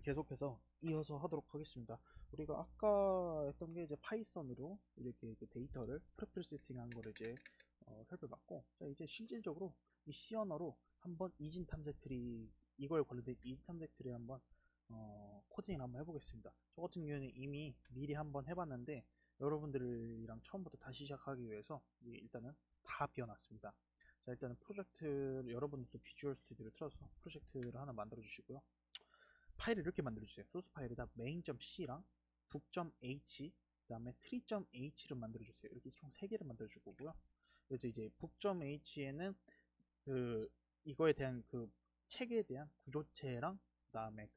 계속해서 이어서 하도록 하겠습니다. 우리가 아까 했던 게 이제 파이썬으로 이렇게 그 데이터를 프로세싱 한 거를 이제 살펴봤고, 자, 이제 실질적으로 이 C 언어로 한번 이진 탐색 트리, 이거에 관련된 이진 탐색 트리 한번 코딩을 한번 해보겠습니다. 저 같은 경우에는 이미 미리 한번 해봤는데, 여러분들이랑 처음부터 다시 시작하기 위해서 일단은 다 비워놨습니다. 자, 일단은 프로젝트를, 여러분들도 비주얼 스튜디오를 틀어서 프로젝트를 하나 만들어 주시고요. 파일을 이렇게 만들어주세요. 소스 파일에다 main.c랑 book.h, 그 다음에 tree.h를 만들어주세요. 이렇게 총 3개를 만들어줄 거고요. 그래서 이제 book.h에는 그 이거에 대한 그 책에 대한 구조체랑, 그 다음에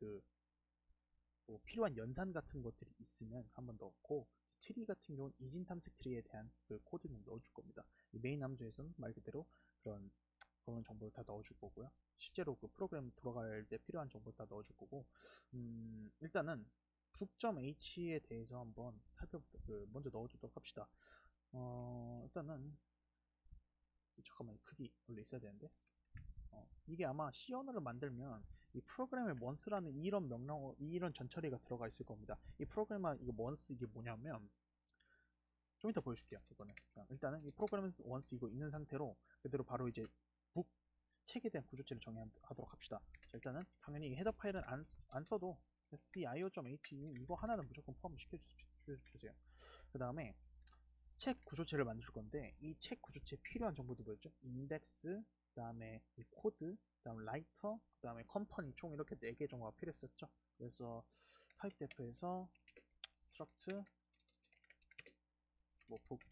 뭐 필요한 연산 같은 것들이 있으면 한번 넣고, 트리 같은 경우는 이진 탐색 트리에 대한 그 코딩을 넣어줄 겁니다. 이 메인 함수에서는 말 그대로 그런 정보를 다 넣어줄 거고요. 실제로 그 프로그램 돌아갈 때 필요한 정보를 다 넣어줄 거고, 일단은 book.h에 대해서 한번 먼저 넣어주도록 합시다. 일단은 잠깐만, 크기 원래 있어야 되는데, 이게 아마 C 언어를 만들면 이 프로그램에 once라는 이런 명령, 이런 전처리가 들어가 있을 겁니다. 이 프로그램에 이거 once, 이게 뭐냐면, 좀 이따 보여줄게요. 이거는 일단은 이 프로그램 once 이거 있는 상태로 그대로 바로 이제 book, 책에 대한 구조체를 정의하도록 합시다. 자, 일단은 당연히 헤더 파일은 안 써도 sdio.h 이거 하나는 무조건 포함시켜 주세요. 그 다음에 책 구조체를 만들 건데, 이 책 구조체에 필요한 정보도 뭐였죠? 인덱스, 그 다음에 이 코드, 그 다음 라이터, 그 다음에 컴퍼니, 총 이렇게 4개 정보가 필요했었죠. 그래서 타입 def에서 struct 뭐 book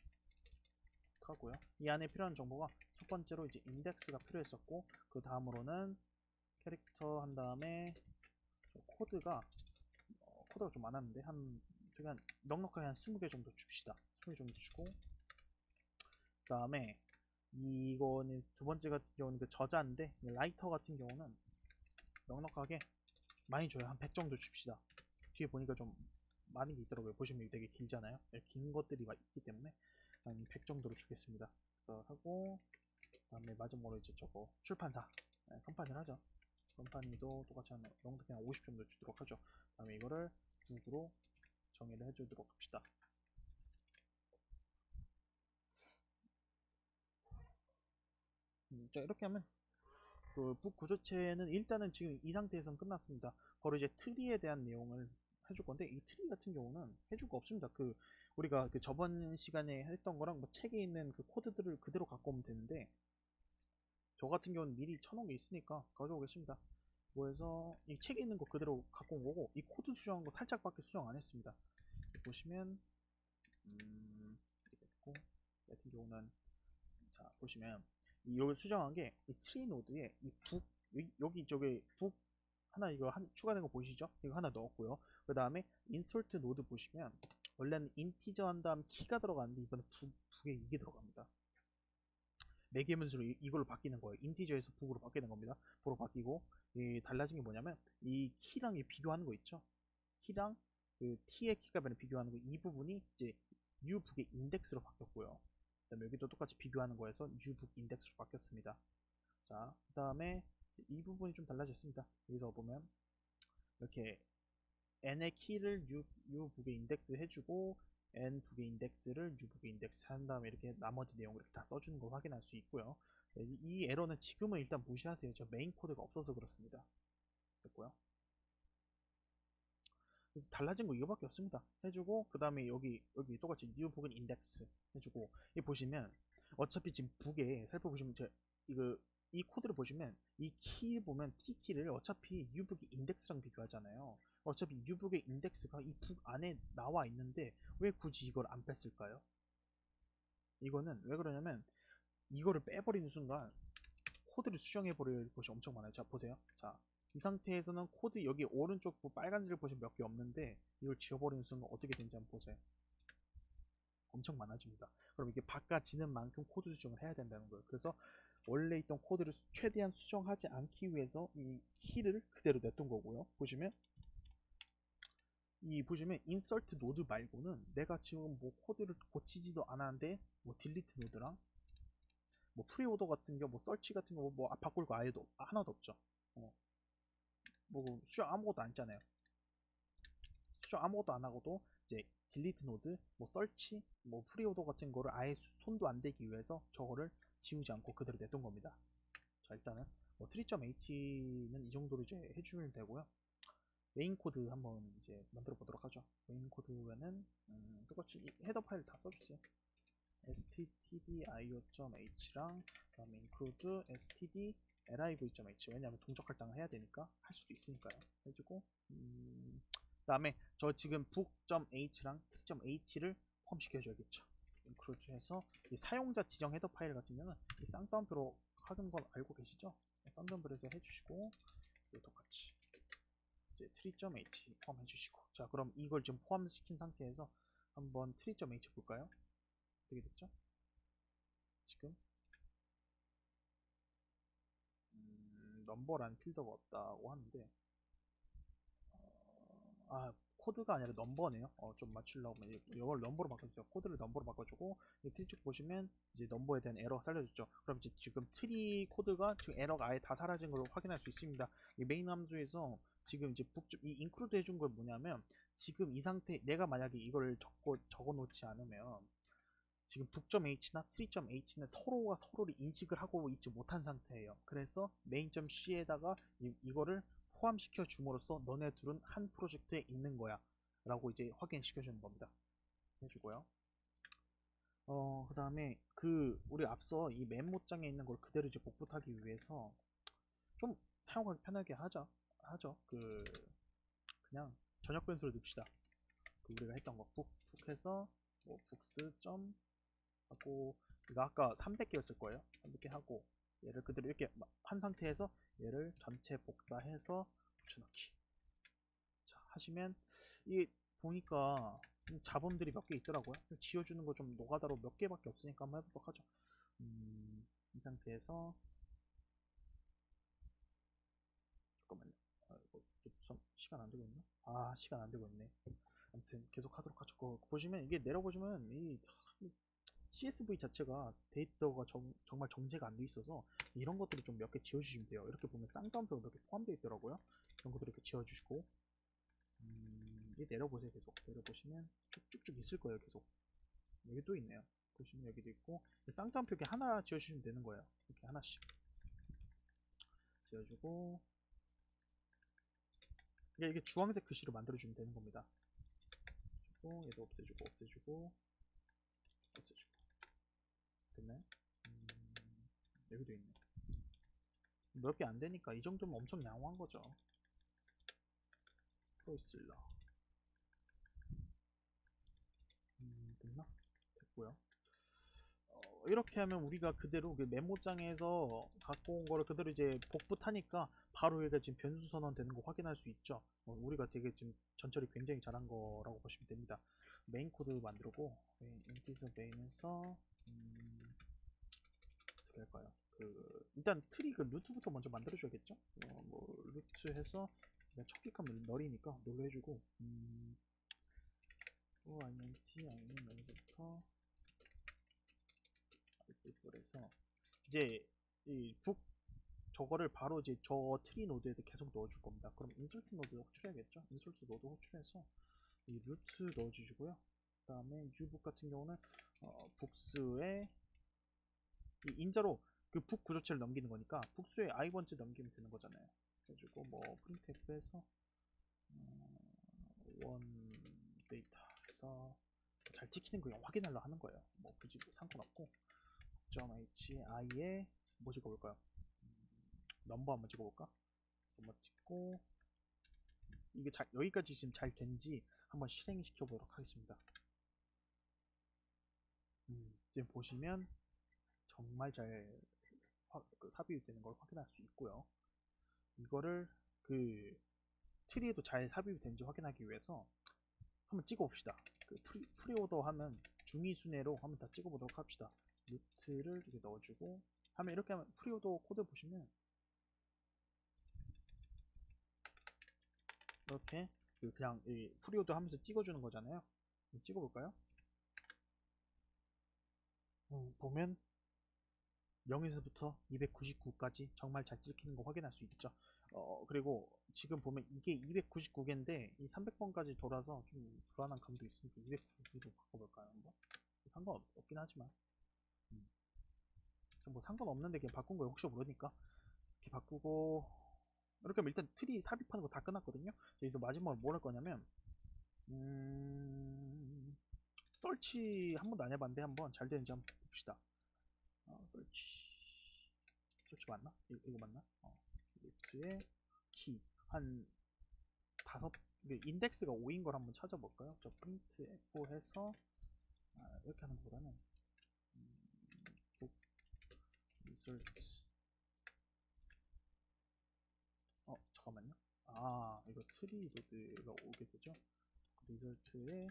하고요. 이 안에 필요한 정보가 첫 번째로 이제 인덱스가 필요했었고, 그 다음으로는 캐릭터 한 다음에 코드가 좀 많았는데 저기 한 넉넉하게 한 20개 정도 줍시다. 20개 정도 주고, 그 다음에 이거는 두 번째 같은 경우는 그 저자인데, 라이터 같은 경우는 넉넉하게 많이 줘요. 한 100 정도 줍시다. 뒤에 보니까 좀 많은 게 있더라고요. 보시면 되게 길잖아요. 긴 것들이 있기 때문에 한 100 정도로 주겠습니다. 그래서 하고, 그 다음에 마지막으로 이제 저거 출판사, 컴파니를 하죠. 컴파니도 똑같이 한 넉넉히 한 50 정도 주도록 하죠. 그 다음에 이거를 북으로 정의를 해주도록 합시다. 자, 이렇게 하면 북 구조체는 일단은 지금 이 상태에선 끝났습니다. 바로 이제 트리에 대한 내용을 해줄 건데, 이 트리 같은 경우는 해줄 거 없습니다. 우리가 그 저번 시간에 했던 거랑 뭐 책에 있는 그 코드들을 그대로 갖고 오면 되는데, 저 같은 경우는 미리 쳐놓은 게 있으니까 가져오겠습니다. 뭐 해서 이 책에 있는 거 그대로 갖고 온 거고, 이 코드 수정한 거 살짝밖에 수정 안 했습니다. 보시면 이렇게 됐고, 같은 경우는, 자 보시면 여기 수정한 게 이 트리 노드에 이 여기 쪽에 북 하나, 이거 추가된 거 보이시죠? 이거 하나 넣었고요. 그 다음에 인서트 노드 보시면 원래는 인티저 한 다음 키가 들어가는데, 이번에 북에 이게 들어갑니다. 매개문수로 이걸로 바뀌는 거예요. 인티저에서 북으로 바뀌는 겁니다. 북으로 바뀌고, 달라진 게 뭐냐면 이 키랑 비교하는 거 있죠? 키랑 그 t의 키값을 비교하는 거, 이 부분이 이제 u 북의 인덱스로 바뀌었고요. 그다음에 여기도 똑같이 비교하는 거에서 u 북 인덱스로 바뀌었습니다. 자, 그 다음에 이 부분이 좀 달라졌습니다. 여기서 보면 이렇게 n의 키를 u 북의 인덱스 해주고, n 북의 인덱스를 u 북의 인덱스 한 다음에 이렇게 나머지 내용을 이렇게 다 써주는 걸 확인할 수 있고요. 이 에러는 지금은 일단 무시하세요. 저 메인 코드가 없어서 그렇습니다. 됐고요. 그래서 달라진 거 이거밖에 없습니다. 해주고, 그 다음에 여기 똑같이 new book은 index 해주고, 이 보시면 어차피 지금 북에 살펴보시면 이 코드를 보시면 이 키 보면 t키를 어차피 ubook이 인덱스랑 비교하잖아요. 어차피 ubook의 인덱스가 이 북 안에 나와 있는데 왜 굳이 이걸 안 뺐을까요? 이거는 왜 그러냐면, 이거를 빼버리는 순간 코드를 수정해 버릴 것이 엄청 많아요. 자, 보세요. 자, 이 상태에서는 코드 여기 오른쪽 빨간색을 보시면 몇 개 없는데, 이걸 지워버리는 순간 어떻게 되는지 한번 보세요. 엄청 많아집니다. 그럼 이게 바꿔지는 만큼 코드 수정을 해야 된다는 거예요. 그래서 원래 있던 코드를 최대한 수정하지 않기 위해서 이 키를 그대로 냈던 거고요. 보시면 insert 노드 말고는 내가 지금 뭐 코드를 고치지도 않았는데, 뭐 delete 노드랑 뭐 프리오더 같은 거, 뭐 설치 같은 거 바꿀 거 아예도 하나도 없죠. 어, 뭐 수정 아무것도 안 했잖아요. 수정 아무것도 안 하고도 이제 딜리트 노드, 뭐 설치, 뭐 프리오더 같은 거를 아예 손도 안 대기 위해서 저거를 지우지 않고 그대로 냈던 겁니다. 자, 일단은 뭐 tree.h는 이 정도로 이제 해주면 되고요. 메인 코드 한번 이제 만들어 보도록 하죠. 메인 코드에는 똑같이 이 헤더 파일 다 써주세요. stdio.h랑 그다음에 include std.liv.h, 왜냐하면 동적 할당을 해야 되니까 할 수도 있으니까요. 해주고 그다음에 저 지금 book.h랑 tree.h를 포함시켜줘야겠죠. include 해서 이 사용자 지정 헤더 파일 같은 경우는 이 쌍따옴표로 하는 건 알고 계시죠? 쌍따옴표에서 해주시고 똑같이 이제 tree.h 포함해 주시고, 자 그럼 이걸 지금 포함시킨 상태에서 한번 tree.h 볼까요? 어떻게 됐죠? 지금 넘버란 필더가 없다고 하는데 코드가 아니라 넘버네요. 좀 맞추려고 이걸 넘버로 바꿔주세요. 코드를 넘버로 바꿔주고 트리 쪽 보시면 이제 넘버에 대한 에러가 살려줬죠. 그럼 이제 지금 트리 코드가 지금 에러가 아예 다 사라진 걸 확인할 수 있습니다. 이 메인 함수에서 지금 이제 이 인클루드 해준 건 뭐냐면, 지금 이 상태 내가 만약에 이걸 적어 놓지 않으면 지금 book.h나 tree.h는 서로가 서로를 인식을 하고 있지 못한 상태예요. 그래서 main.c에다가 이거를 포함시켜 줌으로써 너네 둘은 한 프로젝트에 있는 거야 라고 이제 확인시켜 주는 겁니다. 해주고요. 그 다음에 우리 앞서 이 메모장에 있는 걸 그대로 이제 복붙하기 위해서 좀 사용하기 편하게 하죠. 그냥 전역 변수를 넣읍시다. 우리가 했던 거 북해서 뭐 북스 점 하고, 이거 아까 300개였을 거예요. 300개 하고 얘를 그대로 이렇게 한 상태에서 얘를 전체 복사해서 붙여넣기. 자 하시면 이게 보니까 자본들이 몇 개 있더라고요. 지워주는 거 좀 노가다로 몇 개밖에 없으니까 한번 해보도록 하죠. 이 상태에서 잠깐만요. 이거 시간 안 되고 있나? 시간 안 되고 있네. 아무튼 계속 하도록 하죠. 보시면 이게 내려보시면 이 CSV 자체가 데이터가 정말 정제가 안 돼 있어서 이런 것들을 좀 몇 개 지워주시면 돼요. 이렇게 보면 쌍따옴표가 몇 개 포함되어 있더라고요. 이런 것들 이렇게 지워주시고, 이게 내려보세요. 계속 내려보시면 쭉쭉쭉 있을 거예요. 계속 여기도 있네요. 보시면 여기도 있고, 쌍따옴표 이렇게 하나 지워주시면 되는 거예요. 이렇게 하나씩 지워주고, 이게 주황색 글씨로 만들어주면 되는 겁니다. 얘도 없애주고 없애주고 없애주고. 됐나요? 여기도 있네. 몇 개 안 되니까 이 정도면 엄청 양호한 거죠. 프로이슬러. 됐나? 됐고요. 이렇게 하면 우리가 그대로 그 메모장에서 갖고 온 거를 그대로 이제 복붙하니까 바로 얘가 지금 변수 선언 되는 거 확인할 수 있죠. 우리가 되게 지금 전처리 굉장히 잘한 거라고 보시면 됩니다. 메인 코드 만들고 인티저 메인에서 어떻게 할까요? 일단 트리 루트부터 먼저 만들어 줘야겠죠. 뭐 루트 해서 그냥 첫 킥하면 널이니까 널로 해주고 int 아니면 여기서부터 그래서 이제 저거를 바로 이제 저 트리 노드에 계속 넣어줄 겁니다. 그럼 인솔트 노드 호출해야겠죠. 인솔트 노드 호출해서 이 루트 넣어주시고요. 그 다음에 유북 같은 경우는 북스에 이 인자로 북 구조체를 넘기는 거니까 북수에 i번째 넘기면 되는 거잖아요. 그래가지고 뭐 printf에서 원 데이터 해서 잘 찍히는 거 확인하려 하는 거예요. 뭐 굳이 상관없고 .h i에 뭐 찍어볼까요? 넘버 한번 찍어볼까? 넘버 찍고 이게 여기까지 지금 잘 된지 한번 실행시켜 보도록 하겠습니다. 지금 보시면 정말 잘 삽입이 되는 걸 확인할 수 있고요. 이거를 트리에도 잘 삽입이 되는지 확인하기 위해서 한번 찍어 봅시다. 프리오더 하면 중위순회로 한번 다 찍어 보도록 합시다. 루트를 이렇게 넣어주고 하면 이렇게 하면 프리오더 코드 보시면 이렇게 그냥 프리오더 하면서 찍어주는 거잖아요. 찍어볼까요? 보면 0에서부터 299까지 정말 잘 찍히는 거 확인할 수 있죠. 그리고 지금 보면 이게 299개인데 이 300번까지 돌아서 좀 불안한 감도 있으니까 299로 바꿔볼까요? 한번? 상관없긴 하지만 뭐 상관없는데 그냥 바꾼 거예요. 혹시 모르니까 이렇게 바꾸고 이렇게 하면 일단 트리 삽입하는 거 다 끝났거든요. 여기서 마지막으로 뭘 할 거냐면 설치 한 번도 안 해봤는데 한번 잘 되는지 한번 봅시다. 설치 맞나? 이거 맞나? 루트에 키 한 다섯 인덱스가 5인 걸 한번 찾아볼까요? 저 프린트 F 해서 이렇게 하는 것보다는 book result 잠깐만요. 이거 트리 로드가 오게 되죠. 리설트에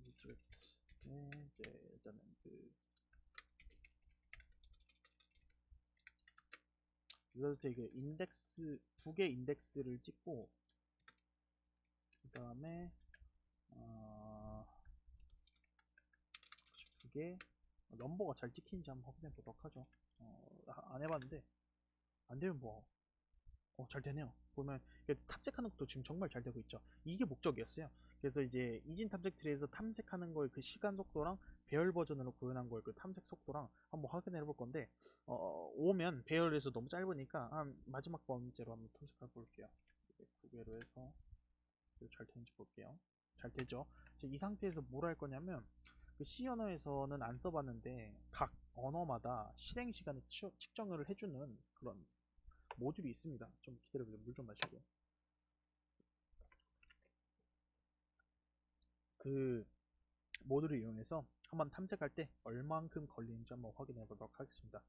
리설트에 이제 일단은 리설트 이게 인덱스 두 개 인덱스를 찍고 그 다음에 두 개 넘버가 잘 찍히는지 한번 확인해 보도록 하죠. 안 해봤는데 안 되면 뭐 잘 되네요. 보면 탐색하는 것도 지금 정말 잘 되고 있죠. 이게 목적이었어요. 그래서 이제 이진 탐색 트리에서 탐색하는 걸 그 시간 속도랑 배열 버전으로 구현한 걸 그 탐색 속도랑 한번 확인해 볼 건데 오면 배열에서 너무 짧으니까 마지막 번째로 한번 탐색해 볼게요. 9개로 해서 잘 되는지 볼게요. 잘 되죠. 이 상태에서 뭘 할 거냐면 그 C 언어에서는 안 써봤는데 각 언어마다 실행 시간을 측정을 해주는 그런 모듈이 있습니다. 좀 기다려보세요. 물 좀 마시고. 그 모듈을 이용해서 한번 탐색할 때 얼만큼 걸리는지 한번 확인해 보도록 하겠습니다.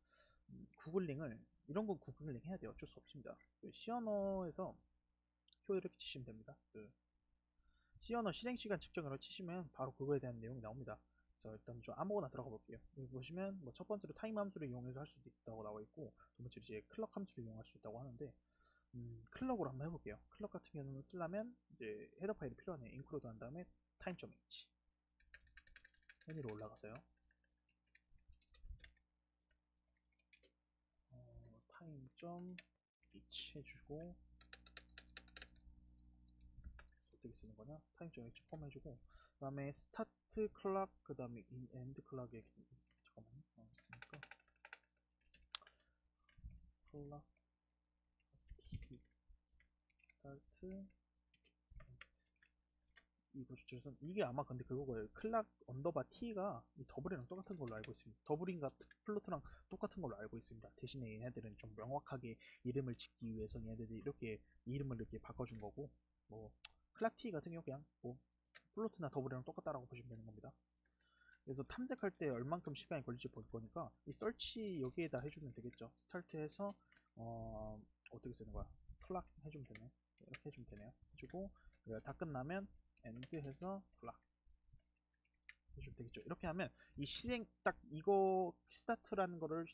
구글링을 이런 건 구글링 해야 돼요. 어쩔 수 없습니다. C 언어에서 표 이렇게 치시면 됩니다. C 언어 실행 시간 측정으로 치시면 바로 그거에 대한 내용이 나옵니다. 그래서 일단 좀 아무거나 들어가 볼게요. 여기 보시면 뭐 첫 번째로 타임 함수를 이용해서 할 수도 있다고 나와 있고 두 번째로 이제 클럭 함수를 이용할 수 있다고 하는데 클럭으로 한번 해볼게요. 클럭 같은 경우는 쓰려면 이제 헤더 파일이 필요하네요. 인클루드 한 다음에 time.h 메뉴로 올라가서요. time.h 해주고 어떻게 쓰는 거냐? time.h 폼 해주고 그 다음에 start clock 그 다음에 end clock에 잠깐만요. 있으니까 clock t start 이거 주선 이게 아마 근데 그거예요. 클락 언더바 t가 이 더블이랑 똑같은 걸로 알고 있습니다. 더블인가 플로트랑 똑같은 걸로 알고 있습니다. 대신에 얘네들은 좀 명확하게 이름을 짓기 위해서 얘네들이 이렇게 이름을 이렇게 바꿔준 거고 뭐 클락 t 같은 경우 그냥 뭐 플로트나 더블이랑 똑같다라고 보시면 되는 겁니다. 그래서 탐색할 때 얼만큼 시간이 걸릴지 볼 거니까 이 설치 여기에다 해주면 되겠죠. 스타트해서 어떻게 쓰는 거야? 클락 해주면 되네. 이렇게 해주면 되네요. 해주고 다 끝나면 end 해서 클락 해주면 되겠죠. 이렇게 하면 이 실행 딱 이거 스타트라는 거를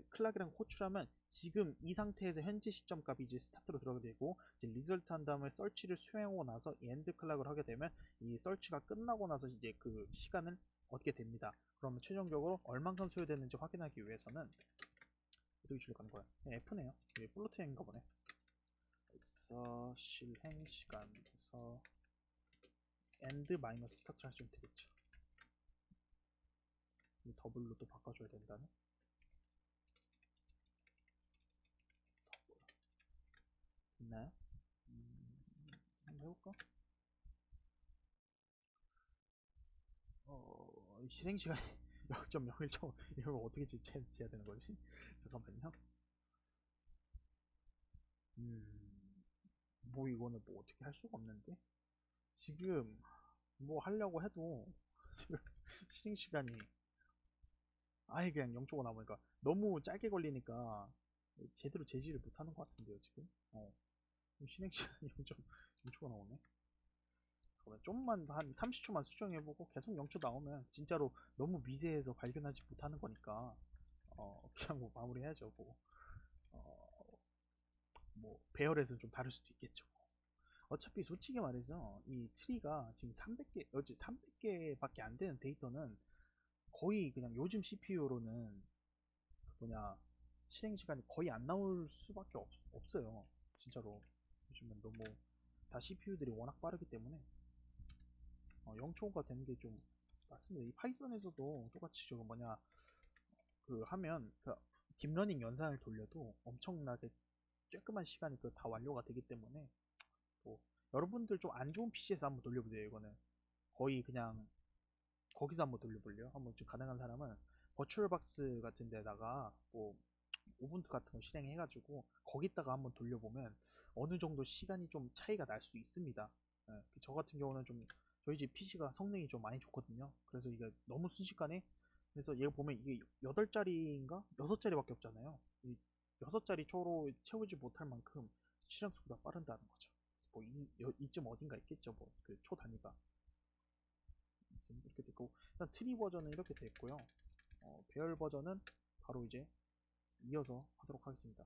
클락이랑 호출하면 지금 이 상태에서 현재 시점 값이 이제 스타트로 들어가게 되고 이제 리설트 한 다음에 설치를 수행하고 나서 엔드 클락을 하게 되면 이 설치가 끝나고 나서 이제 그 시간을 얻게 됩니다. 그러면 최종적으로 얼만큼 소요되는지 확인하기 위해서는 어떻게 출력하는 거야? F네요. 이게 플로트인가 보네. 그래서 실행 시간에서 end 마이너스 스타트를 하시면 되겠죠. 이 더블로 또 바꿔줘야 된다네. 있나요? 한번 해볼까? 실행 시간이 0.01초 이걸 어떻게 재야 되는 거지? 잠깐만요. 뭐 이거는 뭐 어떻게 할 수가 없는데 지금 뭐 하려고 해도 지금 실행 시간이 아예 그냥 0초가 나오니까 너무 짧게 걸리니까 제대로 제지를 못하는 것 같은데요 지금. 실행 시간이 0.0초가 나오네. 그러면 좀만 한 30초만 수정해보고 계속 0초 나오면 진짜로 너무 미세해서 발견하지 못하는 거니까 그냥 뭐 마무리해야죠. 뭐 배열에서는 좀 다를 수도 있겠죠. 어차피 솔직히 말해서 이 트리가 지금 300개, 어째 300개밖에 안 되는 데이터는 거의 그냥 요즘 CPU로는 그 뭐냐 실행 시간이 거의 안 나올 수밖에 없어요. 진짜로 요즘은 너무 다 CPU들이 워낙 빠르기 때문에 0초가 되는 게 좀 맞습니다. 이 파이썬에서도 똑같이 저거 뭐냐 그 하면 그 딥러닝 연산을 돌려도 엄청나게 쬐끔한 시간이 그 다 완료가 되기 때문에 뭐 여러분들 좀 안 좋은 PC에서 한번 돌려보세요. 이거는 거의 그냥 거기서 한번 돌려볼래요? 한번 좀 가능한 사람은 버추얼박스 같은 데다가 뭐 우분투 같은 거 실행해가지고 거기다가 한번 돌려보면 어느 정도 시간이 좀 차이가 날 수 있습니다. 예, 저 같은 경우는 좀 저희 집 PC가 성능이 좀 많이 좋거든요. 그래서 이게 너무 순식간에 그래서 얘 보면 이게 8짜리인가 6짜리밖에 없잖아요. 이 6짜리 초로 채우지 못할 만큼 실행 속도가 빠른다는 거죠. 뭐 이쯤 어딘가 있겠죠. 뭐 그 초 단위가 이렇게 됐고 일단 트리 버전은 이렇게 됐고요. 배열 버전은 바로 이제 이어서 하도록 하겠습니다.